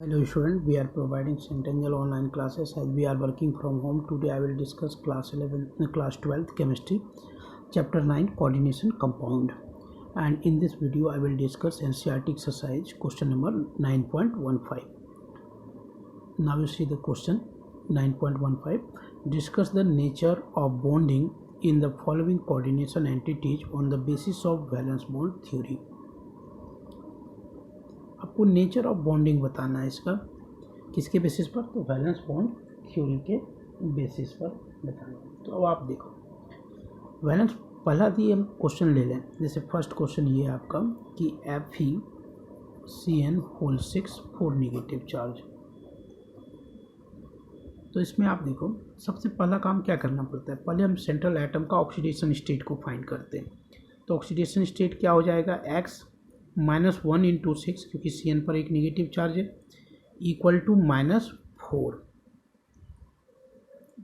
Hello student, we are providing Centennial online classes as we are working from home. Today I will discuss class 12th chemistry, chapter 9 coordination compound, and in this video I will discuss NCERT exercise question number 9.15. Now you see the question 9.15. Discuss the nature of bonding in the following coordination entities on the basis of valence bond theory. आपको nature of bonding बताना है इसका, किसके basis पर? तो valence bond theory के basis पर बताना है। तो अब आप देखो, वैलेंस पहला दिए हम क्वेश्चन ले लें। जैसे फर्स्ट क्वेश्चन ये है आपका कि FeCN6 4 नेगेटिव चार्ज। तो इसमें आप देखो, सबसे पहला काम क्या करना पड़ता है? पहले हम सेंट्रल एटम का ऑक्सीडेशन स्टेट को फाइंड करते हैं। तो ऑक्सीडेशन स्टेट क्या हो जाएगा? X -1 × 6, क्योंकि Cn पर एक नेगेटिव चार्ज है, इक्वल टू -4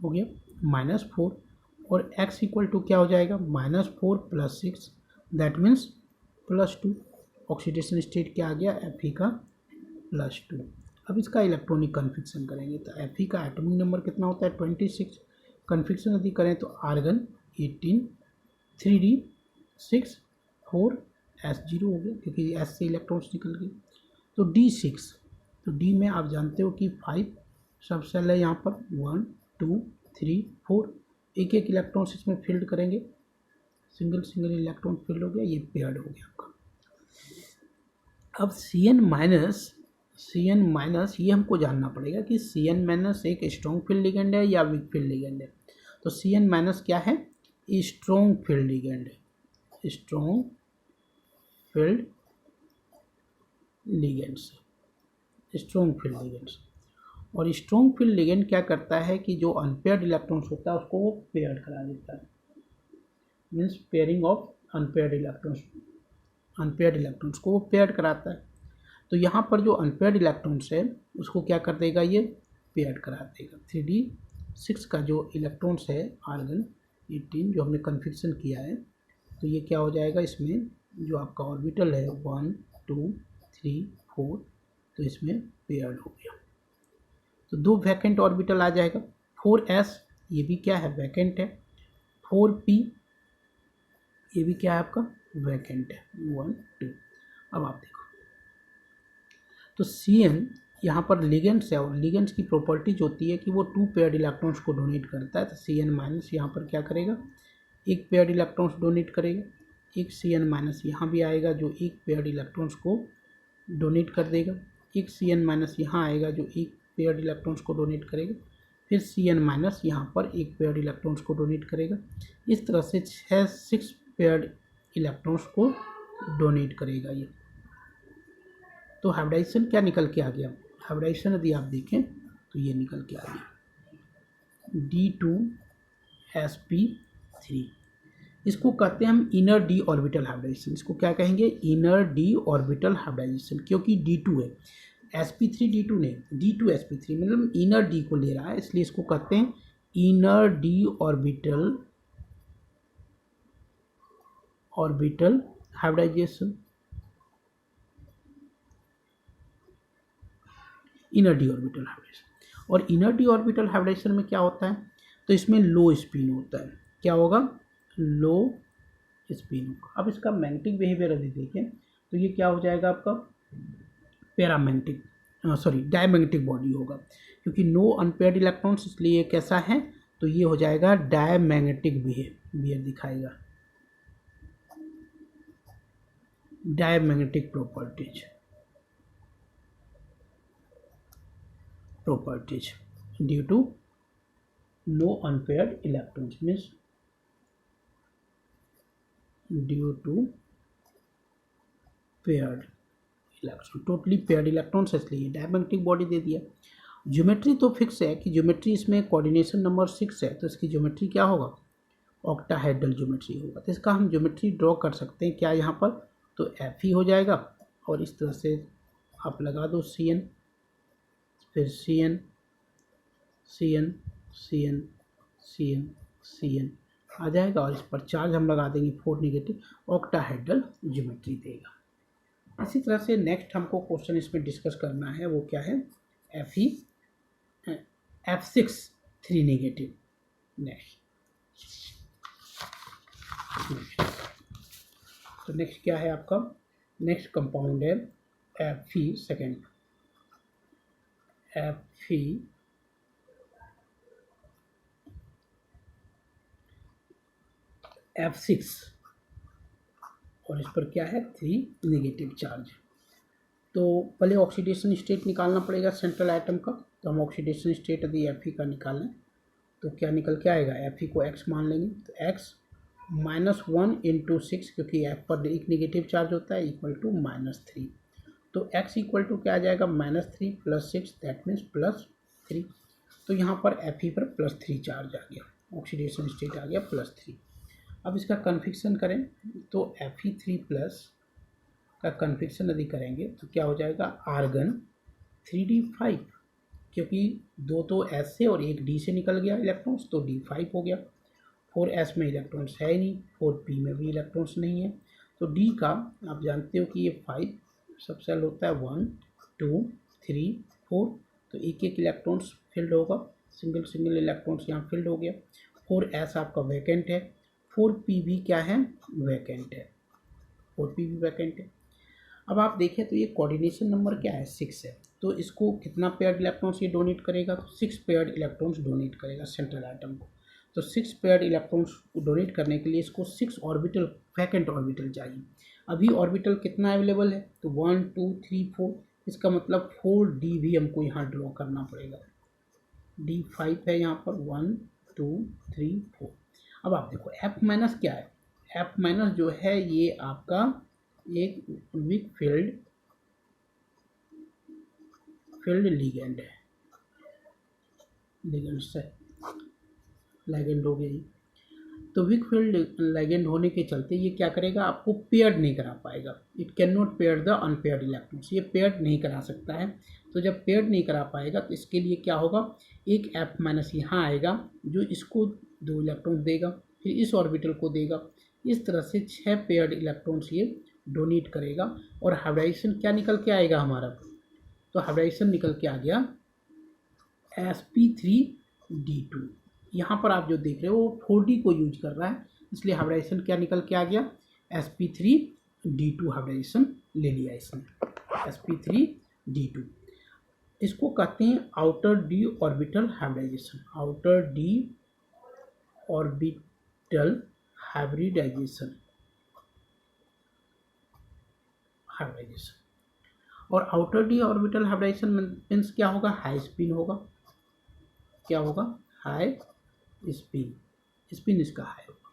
हो गया, -4। और x इक्वल टू क्या हो जाएगा? -4 + 6, दैट मीन्स +2। ऑक्सीडेशन स्टेट क्या आ गया? Fe का +2। अब इसका इलेक्ट्रॉनिक कन्फिक्शन करेंगे तो Fe का एटॉमिक नंबर कितना होता है? 26। कन्फिक्शन यदि करें तो आर्गन 18, 3d6 4 S0 हो गया, क्योंकि S से इलेक्ट्रॉन्स निकल गए। तो D6, तो D में आप जानते हो कि 5 सब सेल है यहाँ पर, 1 2 3 4, एक एक इलेक्ट्रॉन्स इसमें फील्ड करेंगे, सिंगल इलेक्ट्रॉन फील्ड हो गया, ये पेयर्ड हो गया आपका। अब Cn माइनस ये हमको जानना पड़ेगा कि Cn- एक स्ट्रॉन्ग फील्ड लिगेंड है या वीक फील्ड लिगेंड है। तो Cn- क्या है? स्ट्रॉन्ग फील्ड लिगेंड है, strong field ligands, strong field ligands. और स्ट्रॉन्ग फील्ड लिगेंड क्या करता है कि जो अनपेयर्ड इलेक्ट्रॉन्स होता है उसको वो पेयर्ड करा देता है, means pairing of unpaired electrons को वो पेयर्ड कराता है। तो यहाँ पर जो अनपेयर्ड इलेक्ट्रॉन्स है उसको क्या कर देगा? ये पेयर्ड करा देगा। 3d6 का जो इलेक्ट्रॉन्स है आर्गन 18 जो हमने कन्फिक्शन किया है, तो ये क्या हो जाएगा? इसमें जो आपका ऑर्बिटल है 1 2 3 4, तो इसमें पेयर्ड हो गया। तो 2 वैकेंट ऑर्बिटल आ जाएगा। 4s ये भी क्या है? वैकेंट है। 4p ये भी क्या है आपका? वैकेंट है। 1 2। अब आप देखो, तो Cn यहाँ पर लिगेंड्स है, और लिगेंड्स की प्रॉपर्टीज होती है कि वो 2 पेयर्ड इलेक्ट्रॉन्स को डोनेट करता है। तो Cn- यहाँ पर क्या करेगा? एक पेयर्ड इलेक्ट्रॉन्स डोनेट करेगा। एक Cn- यहाँ भी आएगा जो एक पेयर्ड इलेक्ट्रॉन्स को डोनेट कर देगा। एक Cn- यहाँ आएगा जो एक पेयर्ड इलेक्ट्रॉन्स को डोनेट करेगा। फिर Cn- यहाँ पर एक पेयर्ड इलेक्ट्रॉन्स को डोनेट करेगा। इस तरह से 6 पेयर्ड इलेक्ट्रॉन्स को डोनेट करेगा ये। तो हाइब्रिडाइजेशन क्या निकल के आ गया? हाइब्रिडाइजेशन यदि आप देखें तो ये निकल के आ गया D2sp3। इसको कहते हैं हम इनर डी ऑर्बिटल हाइब्रिडाइजेशन। इसको क्या कहेंगे? इनर डी ऑर्बिटल हाइब्रिडाइजेशन, क्योंकि D2 है, sp3 D2 नहीं, D2sp3 मतलब इनर डी को ले रहा है, इसलिए इसको कहते हैं inner d orbital hybridization. Inner d orbital hybridisation. और इनर डी ऑर्बिटल हाइब्रिडाइजेशन में क्या होता है? तो इसमें लो स्पिन होता है। क्या होगा? लो स्पिन होगा। अब इसका मैग्नेटिक बिहेवियर यदि देखें तो ये क्या हो जाएगा आपका? डायमैग्नेटिक बॉडी होगा, क्योंकि नो अनपेयर्ड इलेक्ट्रॉन्स, इसलिए ये कैसा है? तो ये हो जाएगा डायमैग्नेटिक बिहेवियर दिखाएगा, diamagnetic properties due to no unpaired electrons, means due to paired electron, totally paired electrons, इसलिए डायमैग्नेटिक बॉडी दे दिया। ज्योमेट्री तो फिक्स है कि ज्योमेट्री इसमें कोऑर्डिनेशन नंबर 6 है, तो इसकी ज्योमेट्री क्या होगा? ऑक्टाहेड्रल ज्योमेट्री होगा। तो इसका हम ज्योमेट्री ड्रॉ कर सकते हैं क्या यहाँ पर? तो Fe हो जाएगा, और इस तरह से आप लगा दो Cn, फिर Cn Cn Cn Cn Cn आ जाएगा, और इस पर चार्ज हम लगा देंगे 4 नेगेटिव, ऑक्टाहेड्रल ज्योमेट्री देगा। इसी तरह से नेक्स्ट हमको क्वेश्चन इसमें डिस्कस करना है, वो क्या है, F6 3 नेगेटिव। नेक्स्ट तो नेक्स्ट क्या है आपका, नेक्स्ट कंपाउंड है Fe सेकेंड, Fe F6 और इस पर क्या है 3 नेगेटिव चार्ज। तो पहले ऑक्सीडेशन स्टेट निकालना पड़ेगा सेंट्रल आइटम का। तो हम ऑक्सीडेशन स्टेट यदि Fe का निकालें तो क्या निकल के आएगा, Fe को x मान लेंगे तो x -1 × 6, क्योंकि F पर एक नेगेटिव चार्ज होता है, इक्वल टू -3। तो x इक्वल टू क्या आ जाएगा, -3 + 6, दैट मीन्स +3। तो यहाँ पर Fe पर +3 चार्ज आ गया, ऑक्सीडेशन स्टेट आ गया +3। अब इसका कन्फिक्शन करें तो Fe3+ का कन्फिक्शन यदि करेंगे तो क्या हो जाएगा, आर्गन 3d5, क्योंकि 2 तो S से और 1 D से निकल गया इलेक्ट्रॉन्स, तो D5 हो गया। 4s में इलेक्ट्रॉन्स है ही नहीं, 4p में भी इलेक्ट्रॉन्स नहीं है, तो D का आप जानते हो कि ये 5 सब सेल होता है, 1 2 3 4, तो एक एक इलेक्ट्रॉन्स फिल्ड होगा, सिंगल इलेक्ट्रॉन्स यहाँ फिल्ड हो गया। 4s आपका वैकेंट है, 4p भी क्या है, वैकेंट है, 4p भी वैकेंट है। अब आप देखें तो ये कोऑर्डिनेशन नंबर क्या है, 6 है, तो इसको कितना पेयर्ड इलेक्ट्रॉन्स ये डोनेट करेगा, तो 6 पेयर्ड इलेक्ट्रॉन्स डोनेट करेगा सेंट्रल आइटम को। तो 6 पेयर्ड इलेक्ट्रॉन्स डोनेट करने के लिए इसको 6 ऑर्बिटल, वैकेंट ऑर्बिटल चाहिए। अभी ऑर्बिटल कितना अवेलेबल है, तो 1 2 3 4, इसका मतलब 4d भी हमको यहाँ ड्रॉ करना पड़ेगा। D5 है यहाँ पर, 1 2 3 4। अब आप देखो F- क्या है, F- जो है ये आपका एक वीक फील्ड लिगेंड है, लिगेंड से लिगेंड हो गई। तो वीक फील्ड लिगेंड होने के चलते ये क्या करेगा, आपको पेयर्ड नहीं करा पाएगा। It can not pair the unpaired electrons, ये पेयर्ड नहीं करा सकता है। तो जब पेयर्ड नहीं करा पाएगा तो इसके लिए क्या होगा, एक F- यहाँ आएगा जो इसको 2 इलेक्ट्रॉन्स देगा, फिर इस ऑर्बिटल को देगा। इस तरह से 6 पेयर्ड इलेक्ट्रॉन्स ये डोनेट करेगा। और हाइब्रिडाइजेशन क्या निकल के आएगा हमारा, तो हाइब्रिडाइजेशन निकल के आ गया sp3d2। यहाँ पर आप जो देख रहे हो वो 4d को यूज कर रहा है, इसलिए हाइब्रिडाइजेशन क्या निकल के आ गया, sp3d2 हाइब्रिडाइजेशन ले लिया इसने, sp3d2। इसको कहते हैं outer D orbital hybridisation, outer D orbital hybridisation. और outer D orbital hybridisation means क्या होगा, हाई स्पिन होगा, क्या होगा, हाई स्पिन इसका हाई होगा।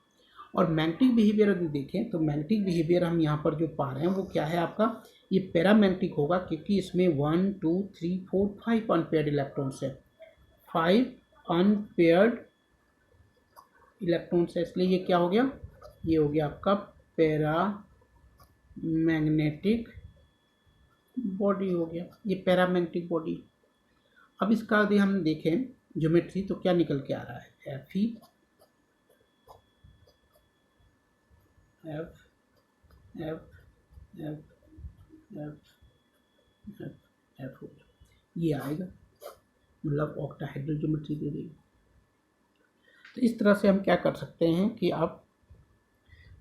और मैग्नेटिक बिहेवियर यदि देखें तो मैग्नेटिक बिहेवियर हम यहाँ पर जो पा रहे हैं वो क्या है आपका, ये पैरामैग्नेटिक होगा, क्योंकि इसमें 1 2 3 4 5 अनपेयर्ड इलेक्ट्रॉन्स है, 5 अनपेयर्ड इलेक्ट्रॉन्स है, इसलिए ये क्या हो गया, ये हो गया आपका पैरामैग्नेटिक बॉडी हो गया, ये पैरामैग्नेटिक बॉडी। अब इसका यदि हम देखें ज्योमेट्री तो क्या निकल के आ रहा है, Fe F F F F F F हो गया, ये आएगा, मतलब ऑक्टाहेड्रल ज्योमेट्री दे देगी। तो इस तरह से हम क्या कर सकते हैं कि आप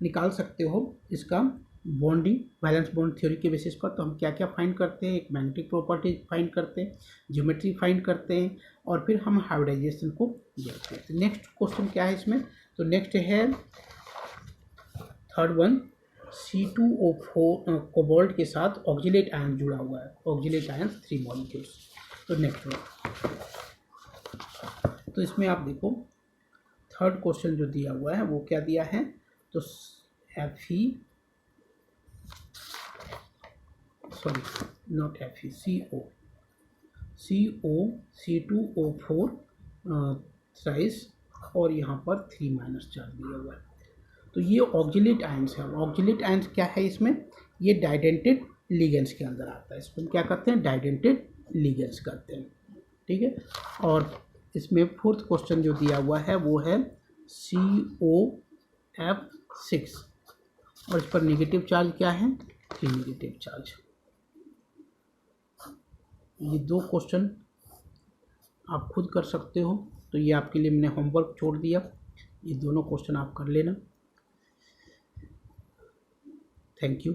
निकाल सकते हो इसका बॉन्डिंग, वैलेंस बॉन्ड थ्योरी के बेसिस पर। तो हम क्या क्या फाइंड करते हैं, एक मैग्नेटिक प्रॉपर्टी फाइंड करते हैं, ज्योमेट्री फाइंड करते हैं, और फिर हम हाइब्रिडाइजेशन को देखते हैं। तो नेक्स्ट क्वेश्चन क्या है इसमें, तो नेक्स्ट है थर्ड वन, C2O4 कोबाल्ट के साथ ऑक्जिलेट आयन जुड़ा हुआ है, ऑक्जिलेट आयन 3 मॉलिक्यूल्स। तो नेक्स्ट वन, तो इसमें आप देखो थर्ड क्वेश्चन जो दिया हुआ है वो क्या दिया है, तो C2O4 थ्राइस और यहाँ पर 3- चार्ज दिया हुआ है। तो ये ऑक्जिलेट आयंस है। ऑक्जिलेट आयंस क्या है इसमें, ये डाइडेंटेड लिगेंड्स के अंदर आता है, इसको हम क्या करते हैं, डाइडेंटेड लिगेंड्स करते हैं, ठीक है। और इसमें फोर्थ क्वेश्चन जो दिया हुआ है वो है COF6 और इस पर नेगेटिव चार्ज क्या है, 3 नेगेटिव चार्ज। ये 2 क्वेश्चन आप खुद कर सकते हो, तो ये आपके लिए मैंने होमवर्क छोड़ दिया, ये दोनों क्वेश्चन आप कर लेना। Thank you.